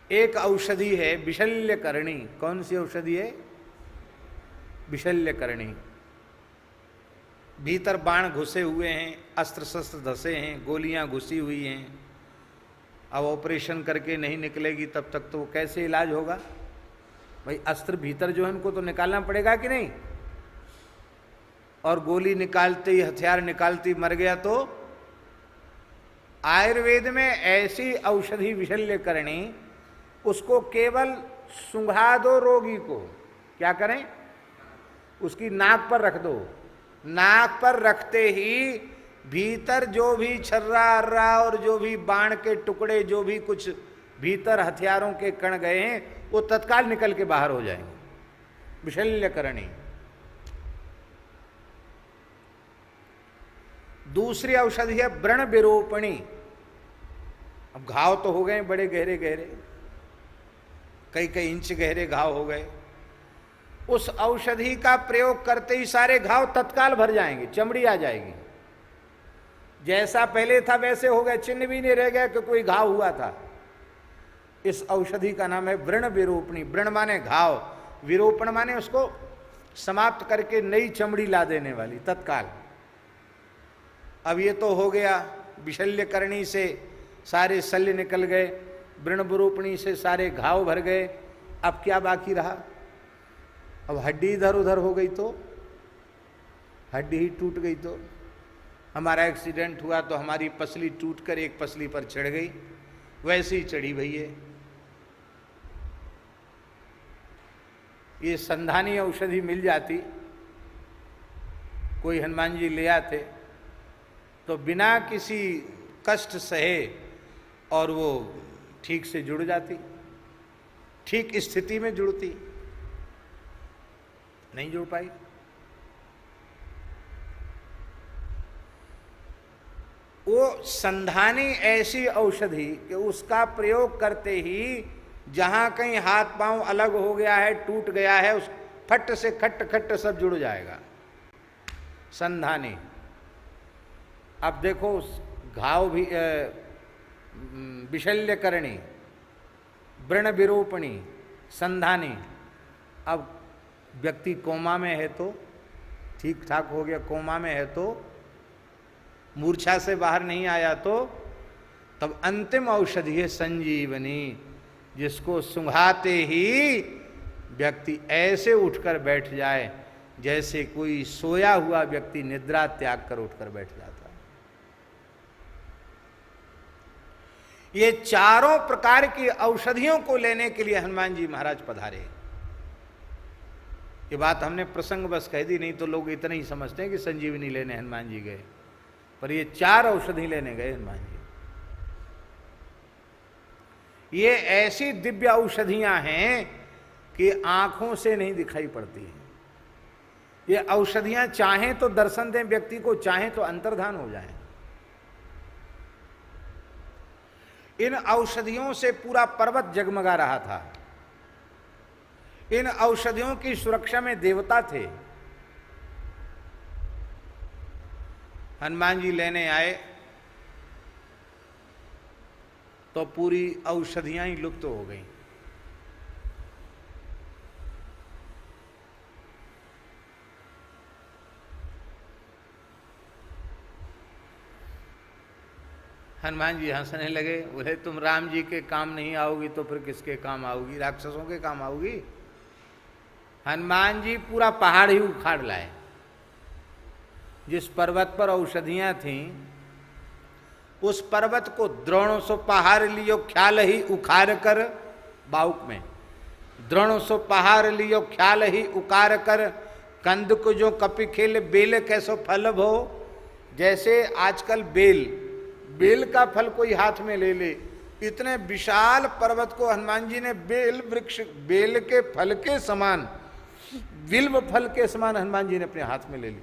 एक औषधि है विशल्यकरणी। कौन सी औषधि है? विशल्यकरणी। भीतर बाण घुसे हुए हैं, अस्त्र शस्त्र धसे हैं, गोलियां घुसी हुई हैं। अब ऑपरेशन करके नहीं निकलेगी तब तक तो कैसे इलाज होगा? भाई अस्त्र भीतर जो है उनको तो निकालना पड़ेगा कि नहीं? और गोली निकालते ही, हथियार निकालती मर गया तो? आयुर्वेद में ऐसी औषधि विशल्यकरणी, उसको केवल सुंघा दो रोगी को। क्या करें? उसकी नाक पर रख दो। नाक पर रखते ही भीतर जो भी छर्रा अर्रा और जो भी बाण के टुकड़े, जो भी कुछ भीतर हथियारों के कण गए हैं, वो तत्काल निकल के बाहर हो जाएंगे। विशल्यकरणी। दूसरी औषधि है व्रण विरूपणी। अब घाव तो हो गए बड़े गहरे गहरे, कई कई इंच गहरे घाव हो गए। उस औषधि का प्रयोग करते ही सारे घाव तत्काल भर जाएंगे, चमड़ी आ जाएगी। जैसा पहले था वैसे हो गए, चिन्ह भी नहीं रह गया कि कोई घाव हुआ था। इस औषधि का नाम है व्रण विरूपणी। व्रण माने घाव, विरूपण माने उसको समाप्त करके नई चमड़ी ला देने वाली, तत्काल। अब ये तो हो गया, विशल्यकरणी से सारे शल्य निकल गए, व्रण विरूपणी से सारे घाव भर गए। अब क्या बाकी रहा? अब हड्डी इधर उधर हो गई तो, हड्डी ही टूट गई तो। हमारा एक्सीडेंट हुआ तो हमारी पसली टूटकर एक पसली पर चढ़ गई, वैसे ही चढ़ी भई है। ये संधानी औषधि मिल जाती, कोई हनुमान जी ले आते तो बिना किसी कष्ट सहे और वो ठीक से जुड़ जाती, ठीक स्थिति में जुड़ती। नहीं जुड़ पाई। वो संधानी ऐसी औषधि कि उसका प्रयोग करते ही जहां कहीं हाथ पांव अलग हो गया है, टूट गया है, उस फट से खट खट सब जुड़ जाएगा। संधानी। अब देखो घाव भी विशल्यकरणी, व्रण विरूपणी, संधानी। अब व्यक्ति कोमा में है तो ठीक ठाक हो गया, कोमा में है तो, मूर्छा से बाहर नहीं आया तो, तब अंतिम औषधि है संजीवनी, जिसको सुंघाते ही व्यक्ति ऐसे उठकर बैठ जाए जैसे कोई सोया हुआ व्यक्ति निद्रा त्याग कर उठकर बैठ जाता है। ये चारों प्रकार की औषधियों को लेने के लिए हनुमान जी महाराज पधारे। ये बात हमने प्रसंग बस कह दी, नहीं तो लोग इतना ही समझते हैं कि संजीवनी लेने हनुमान जी गए, पर ये चार औषधि लेने गए हनुमान जी। ये ऐसी दिव्य औषधियां हैं कि आंखों से नहीं दिखाई पड़ती हैं। ये औषधियां चाहें तो दर्शन दें व्यक्ति को, चाहें तो अंतर्धान हो जाएं। इन औषधियों से पूरा पर्वत जगमगा रहा था। इन औषधियों की सुरक्षा में देवता थे। हनुमान जी लेने आए तो पूरी औषधियां ही लुप्त हो गईं। हनुमान जी हंसने लगे, बोले तुम राम जी के काम नहीं आओगी तो फिर किसके काम आओगी? राक्षसों के काम आओगी। हनुमान जी पूरा पहाड़ ही उखाड़ लाए। जिस पर्वत पर औषधियां थीं, उस पर्वत को द्रोणों सो पहाड़ लियो ख्याल ही उखाड़ कर, बाउक में, द्रोणों सो पहाड़ लियो ख्याल ही उकार कर, कंद को जो कपि खेल बेल कैसो फल भो। जैसे आजकल बेल का फल कोई हाथ में ले ले, इतने विशाल पर्वत को हनुमान जी ने बेल वृक्ष, बेल के फल के समान, विल्व फल के समान हनुमान जी ने अपने हाथ में ले ली।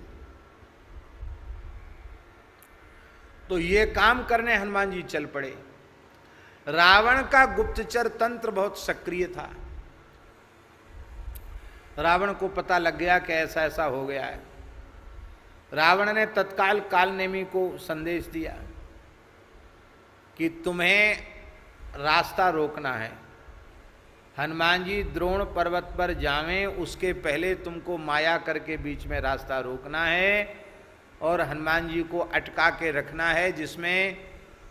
तो ये काम करने हनुमान जी चल पड़े। रावण का गुप्तचर तंत्र बहुत सक्रिय था। रावण को पता लग गया कि ऐसा ऐसा हो गया है। रावण ने तत्काल कालनेमी को संदेश दिया कि तुम्हें रास्ता रोकना है। हनुमान जी द्रोण पर्वत पर जावें उसके पहले तुमको माया करके बीच में रास्ता रोकना है और हनुमान जी को अटका के रखना है, जिसमें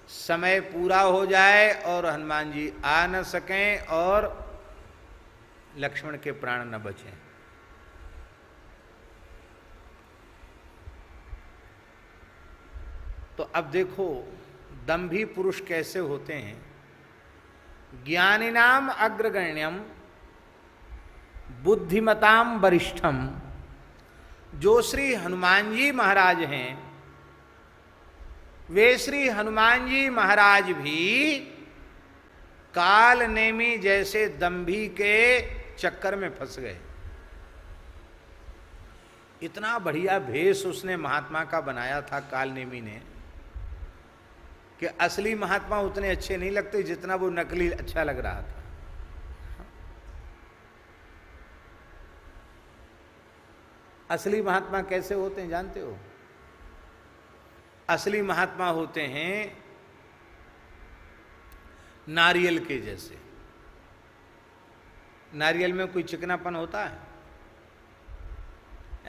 समय पूरा हो जाए और हनुमान जी आ न सकें और लक्ष्मण के प्राण न बचें। तो अब देखो दंभी पुरुष कैसे होते हैं। ज्ञानिनाम अग्रगण्यम बुद्धिमताम वरिष्ठम, जो श्री हनुमान जी महाराज हैं वे श्री हनुमान जी महाराज भी काल नेमी जैसे दंभी के चक्कर में फंस गए। इतना बढ़िया भेष उसने महात्मा का बनाया था काल नेमी ने कि असली महात्मा उतने अच्छे नहीं लगते जितना वो नकली अच्छा लग रहा था। असली महात्मा कैसे होते हैं जानते हो? असली महात्मा होते हैं नारियल के जैसे। नारियल में कोई चिकनापन होता है?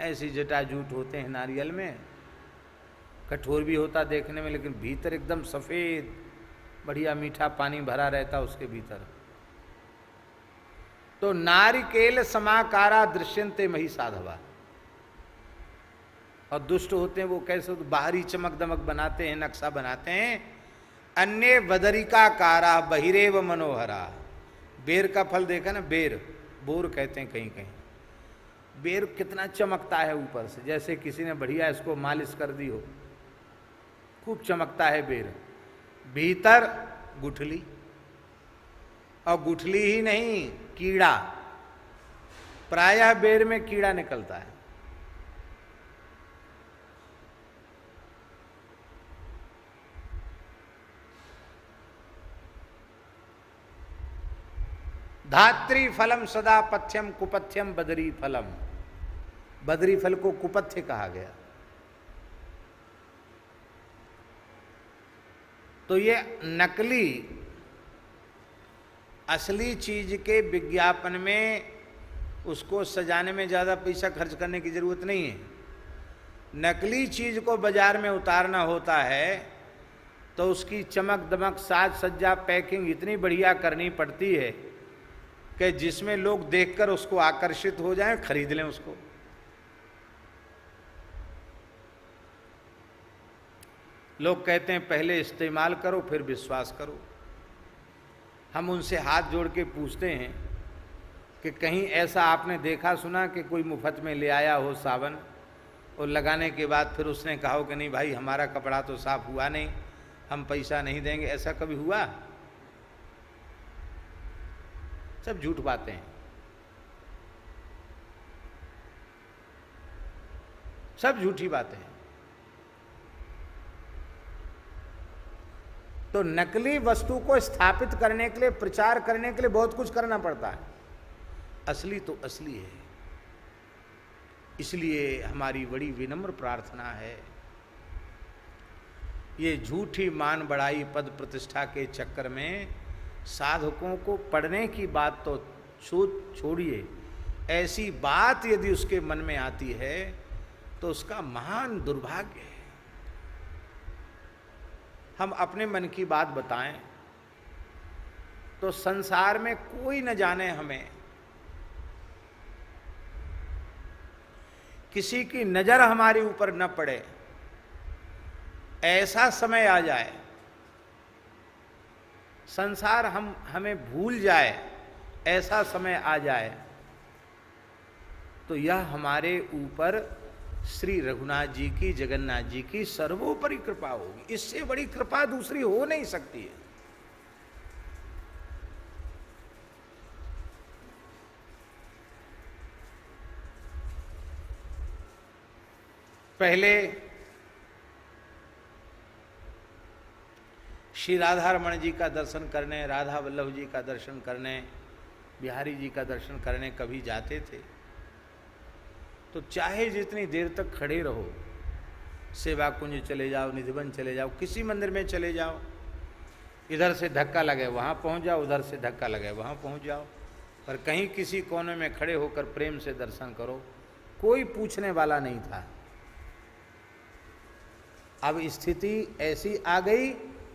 ऐसी जटाजूट होते हैं नारियल में, कठोर भी होता देखने में लेकिन भीतर एकदम सफेद, बढ़िया मीठा पानी भरा रहता उसके भीतर। तो नारिकेल समाकारा दृश्यन्ते मही साधवा। और दुष्ट होते हैं वो कैसे? तो बाहरी चमक दमक बनाते हैं, नक्शा बनाते हैं। अन्य बदरिका कारा बहिरेव मनोहरा। बेर का फल देखा ना, बेर, बोर कहते हैं कहीं कहीं। बेर कितना चमकता है ऊपर से, जैसे किसी ने बढ़िया इसको मालिश कर दी हो, खूब चमकता है बेर। भीतर गुठली, और गुठली ही नहीं कीड़ा, प्रायः बेर में कीड़ा निकलता है। धात्री फलम सदा पथ्यम कुपथ्यम बदरी फलम। बदरी फल को कुपथ्य कहा गया। तो ये नकली असली चीज के विज्ञापन में उसको सजाने में ज़्यादा पैसा खर्च करने की जरूरत नहीं है। नकली चीज को बाजार में उतारना होता है तो उसकी चमक दमक साज सज्जा पैकिंग इतनी बढ़िया करनी पड़ती है कि जिसमें लोग देखकर उसको आकर्षित हो जाएं, खरीद लें उसको। लोग कहते हैं पहले इस्तेमाल करो फिर विश्वास करो। हम उनसे हाथ जोड़ के पूछते हैं कि कहीं ऐसा आपने देखा सुना कि कोई मुफ्त में ले आया हो साबुन और लगाने के बाद फिर उसने कहा हो कि नहीं भाई हमारा कपड़ा तो साफ हुआ नहीं, हम पैसा नहीं देंगे? ऐसा कभी हुआ? सब झूठ बातें हैं, सब झूठी बातें हैं। तो नकली वस्तु को स्थापित करने के लिए, प्रचार करने के लिए बहुत कुछ करना पड़ता है। असली तो असली है। इसलिए हमारी बड़ी विनम्र प्रार्थना है, ये झूठी मान बढ़ाई पद प्रतिष्ठा के चक्कर में साधकों को पढ़ने की बात तो छोड़िए, ऐसी बात यदि उसके मन में आती है तो उसका महान दुर्भाग्य है। हम अपने मन की बात बताएं तो संसार में कोई न जाने हमें, किसी की नजर हमारे ऊपर न पड़े, ऐसा समय आ जाए, संसार हमें भूल जाए, ऐसा समय आ जाए, तो यह हमारे ऊपर श्री रघुनाथ जी की, जगन्नाथ जी की सर्वोपरि कृपा होगी। इससे बड़ी कृपा दूसरी हो नहीं सकती है। पहले श्री राधा रमण जी का दर्शन करने, राधा वल्लभ जी का दर्शन करने, बिहारी जी का दर्शन करने कभी जाते थे तो चाहे जितनी देर तक खड़े रहो, सेवा कुंज चले जाओ, निधिवन चले जाओ, किसी मंदिर में चले जाओ, इधर से धक्का लगे वहाँ पहुँच जाओ, उधर से धक्का लगे वहाँ पहुँच जाओ, पर कहीं किसी कोने में खड़े होकर प्रेम से दर्शन करो, कोई पूछने वाला नहीं था। अब स्थिति ऐसी आ गई,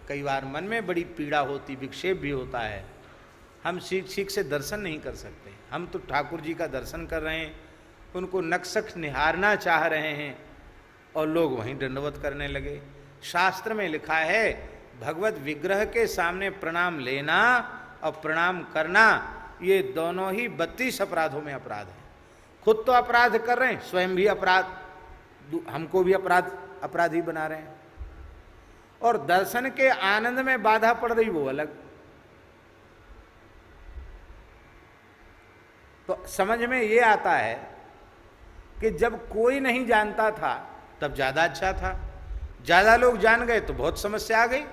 कई बार मन में बड़ी पीड़ा होती, विक्षेप भी होता है, हम ठीक से दर्शन नहीं कर सकते। हम तो ठाकुर जी का दर्शन कर रहे हैं, उनको नक्सक निहारना चाह रहे हैं, और लोग वहीं दंडवत करने लगे। शास्त्र में लिखा है, भगवत विग्रह के सामने प्रणाम लेना और प्रणाम करना, ये दोनों ही 32 अपराधों में अपराध है। खुद तो अपराध कर रहे हैं, स्वयं भी अपराध, हमको भी अपराधी बना रहे हैं, और दर्शन के आनंद में बाधा पड़ रही वो अलग। तो समझ में ये आता है कि जब कोई नहीं जानता था तब ज्यादा अच्छा था, ज्यादा लोग जान गए तो बहुत समस्या आ गई।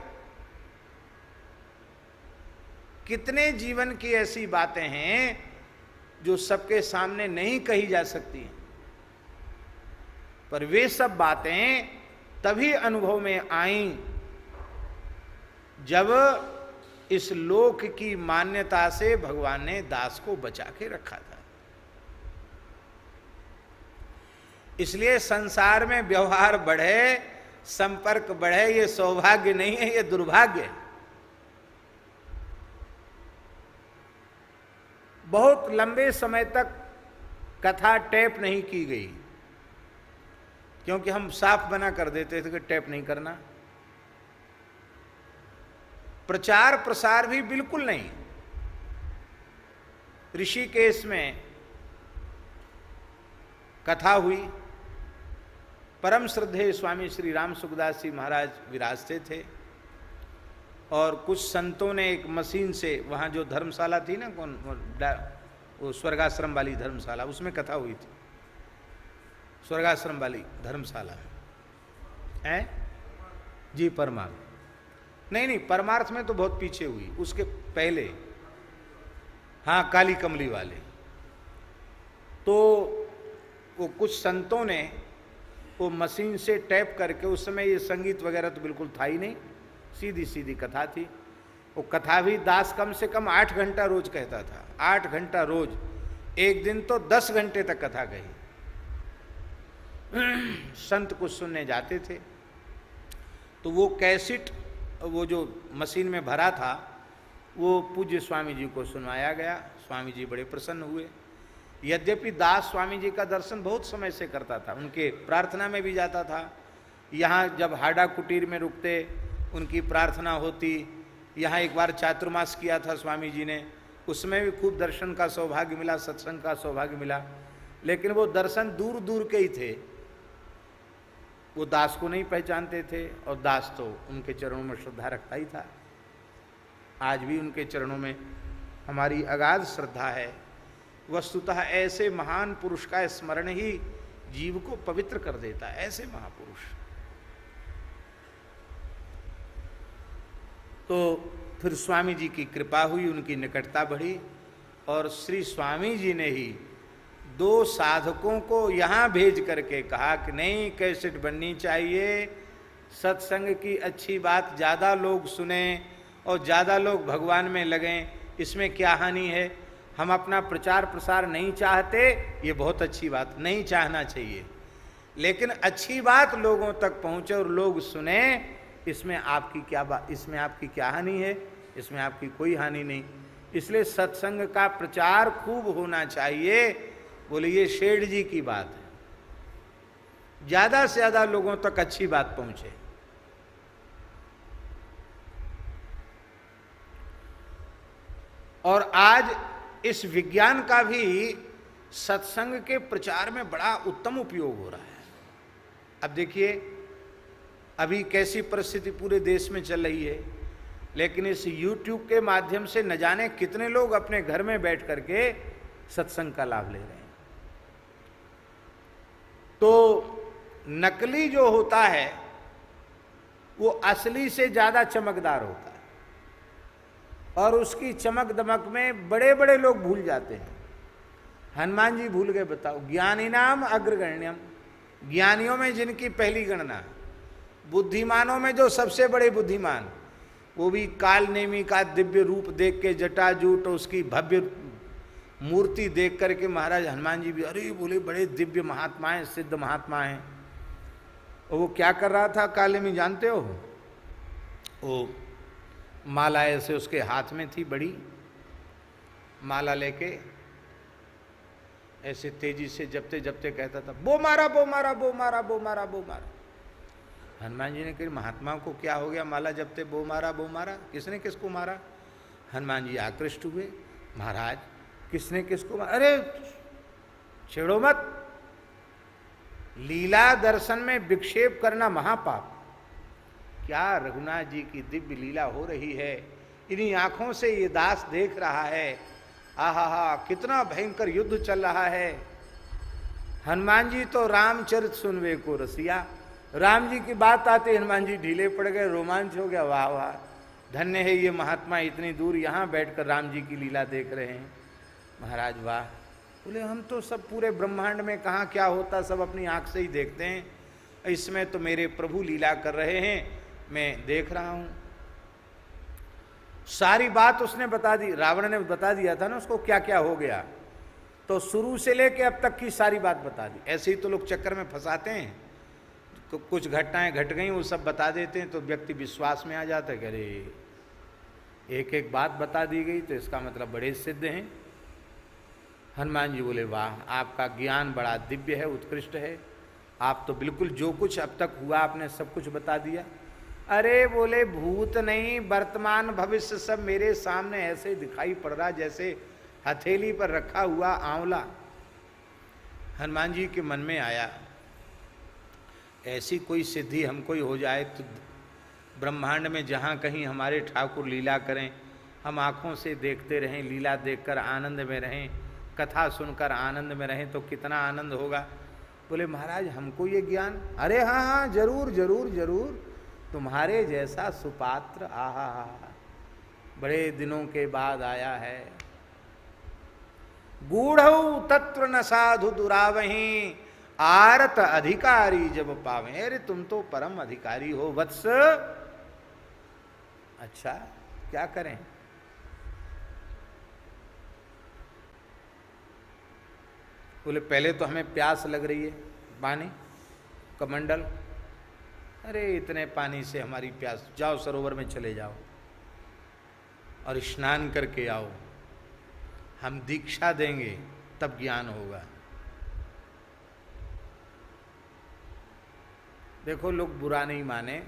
कितने जीवन की ऐसी बातें हैं जो सबके सामने नहीं कही जा सकती, पर वे सब बातें तभी अनुभव में आईं जब इस लोक की मान्यता से भगवान ने दास को बचा के रखा था। इसलिए संसार में व्यवहार बढ़े, संपर्क बढ़े, ये सौभाग्य नहीं है, ये दुर्भाग्य है। बहुत लंबे समय तक कथा टेप नहीं की गई, क्योंकि हम साफ मना कर देते थे कि टेप नहीं करना। प्रचार प्रसार भी बिल्कुल नहीं। ऋषिकेश में कथा हुई, परम श्रद्धेय स्वामी श्री राम सुखदास जी महाराज विराजते थे, और कुछ संतों ने एक मशीन से, वहाँ जो धर्मशाला थी ना, वो स्वर्गाश्रम वाली धर्मशाला, उसमें कथा हुई थी। स्वर्गाश्रम वाली धर्मशाला है जी, परमार्थ नहीं, परमार्थ में तो बहुत पीछे हुई, उसके पहले, हाँ, काली कमली वाले। तो वो कुछ संतों ने वो मशीन से टैप करके, उस समय ये संगीत वगैरह तो बिल्कुल था ही नहीं, सीधी सीधी कथा थी। वो कथा भी दास कम से कम 8 घंटा रोज कहता था, 8 घंटा रोज, एक दिन तो 10 घंटे तक कथा कही। संत कुछ सुनने जाते थे, तो वो कैसेट, वो जो मशीन में भरा था, वो पूज्य स्वामी जी को सुनवाया गया। स्वामी जी बड़े प्रसन्न हुए। यद्यपि दास स्वामी जी का दर्शन बहुत समय से करता था, उनके प्रार्थना में भी जाता था। यहाँ जब हाडा कुटीर में रुकते, उनकी प्रार्थना होती। यहाँ एक बार चातुर्मास किया था स्वामी जी ने, उसमें भी खूब दर्शन का सौभाग्य मिला, सत्संग का सौभाग्य मिला। लेकिन वो दर्शन दूर दूर के ही थे, वो दास को नहीं पहचानते थे, और दास तो उनके चरणों में श्रद्धा रखता ही था। आज भी उनके चरणों में हमारी अगाध श्रद्धा है। वस्तुतः ऐसे महान पुरुष का स्मरण ही जीव को पवित्र कर देता है, ऐसे महापुरुष। तो फिर स्वामी जी की कृपा हुई, उनकी निकटता बढ़ी, और श्री स्वामी जी ने ही 2 साधकों को यहाँ भेज करके कहा कि नहीं, कैसेट बननी चाहिए, सत्संग की अच्छी बात ज़्यादा लोग सुने और ज़्यादा लोग भगवान में लगें, इसमें क्या हानि है। हम अपना प्रचार प्रसार नहीं चाहते, ये बहुत अच्छी बात, नहीं चाहना चाहिए, लेकिन अच्छी बात लोगों तक पहुँचे और लोग सुने, इसमें आपकी क्या बात, इसमें आपकी क्या हानि है, इसमें आपकी कोई हानि नहीं। इसलिए सत्संग का प्रचार खूब होना चाहिए। बोले ये शेठ जी की बात है, ज्यादा से ज्यादा लोगों तक अच्छी बात पहुंचे। और आज इस विज्ञान का भी सत्संग के प्रचार में बड़ा उत्तम उपयोग हो रहा है। अब देखिए अभी कैसी परिस्थिति पूरे देश में चल रही है, लेकिन इस YouTube के माध्यम से न जाने कितने लोग अपने घर में बैठ करके सत्संग का लाभ ले रहे हैं। तो नकली जो होता है वो असली से ज्यादा चमकदार होता है, और उसकी चमक दमक में बड़े बड़े लोग भूल जाते हैं। हनुमान जी भूल गए, बताओ, ज्ञानी नाम अग्रगण्यम, ज्ञानियों में जिनकी पहली गणना, बुद्धिमानों में जो सबसे बड़े बुद्धिमान, वो भी काल नेमी का दिव्य रूप देख के, जटाजूट उसकी भव्य मूर्ति देख करके महाराज हनुमान जी भी अरे बोले बड़े दिव्य महात्मा हैं, सिद्ध महात्मा हैं। और वो क्या कर रहा था काले में जानते हो? वो माला ऐसे उसके हाथ में थी, बड़ी माला लेके ऐसे तेजी से जपते जपते कहता था बो मारा बो मारा बो मारा बो मारा बो मारा। हनुमान जी ने कहा महात्मा को क्या हो गया, माला जपते बो मारा बो मारा, किसने किसको मारा? हनुमान जी आकृष्ट हुए, महाराज किसने किसको मारा? अरे छेड़ो मत, लीला दर्शन में विक्षेप करना महापाप। क्या रघुनाथ जी की दिव्य लीला हो रही है, इन्हीं आंखों से ये दास देख रहा है, आहा हा कितना भयंकर युद्ध चल रहा है। हनुमान जी तो रामचरित सुनवे को रसिया, राम जी की बात आते हनुमान जी ढीले पड़ गए, रोमांच हो गया, वाह वाह धन्य है ये महात्मा, इतनी दूर यहाँ बैठकर राम जी की लीला देख रहे हैं। महाराज वाह, बोले हम तो सब पूरे ब्रह्मांड में कहाँ क्या होता सब अपनी आंख से ही देखते हैं, इसमें तो मेरे प्रभु लीला कर रहे हैं, मैं देख रहा हूं। सारी बात उसने बता दी, रावण ने बता दिया था ना उसको क्या क्या हो गया, तो शुरू से लेके अब तक की सारी बात बता दी। ऐसे ही तो लोग चक्कर में फंसाते हैं, तो कुछ घटनाएं घट गई वो सब बता देते हैं तो व्यक्ति विश्वास में आ जाता है कि अरे एक एक बात बता दी गई तो इसका मतलब बड़े सिद्ध हैं। हनुमान जी बोले वाह, आपका ज्ञान बड़ा दिव्य है, उत्कृष्ट है, आप तो बिल्कुल जो कुछ अब तक हुआ आपने सब कुछ बता दिया। अरे बोले भूत नहीं वर्तमान भविष्य सब मेरे सामने ऐसे दिखाई पड़ रहा जैसे हथेली पर रखा हुआ आंवला। हनुमान जी के मन में आया ऐसी कोई सिद्धि हमको ही हो जाए तो ब्रह्मांड में जहाँ कहीं हमारे ठाकुर लीला करें, हम आँखों से देखते रहें, लीला देखकर आनंद में रहें, कथा सुनकर आनंद में रहें तो कितना आनंद होगा। बोले महाराज हमको ये ज्ञान, अरे हाँ हाँ जरूर जरूर जरूर, तुम्हारे जैसा सुपात्र आहा बड़े दिनों के बाद आया है। गूढ़ऊ तत्व न साधु दुरावहीं, आरत अधिकारी जब पावे। अरे तुम तो परम अधिकारी हो वत्स। अच्छा क्या करें? बोले पहले तो हमें प्यास लग रही है, पानी कमंडल, अरे इतने पानी से हमारी प्यास, जाओ सरोवर में चले जाओ और स्नान करके आओ, हम दीक्षा देंगे तब ज्ञान होगा। देखो लोग बुरा नहीं माने,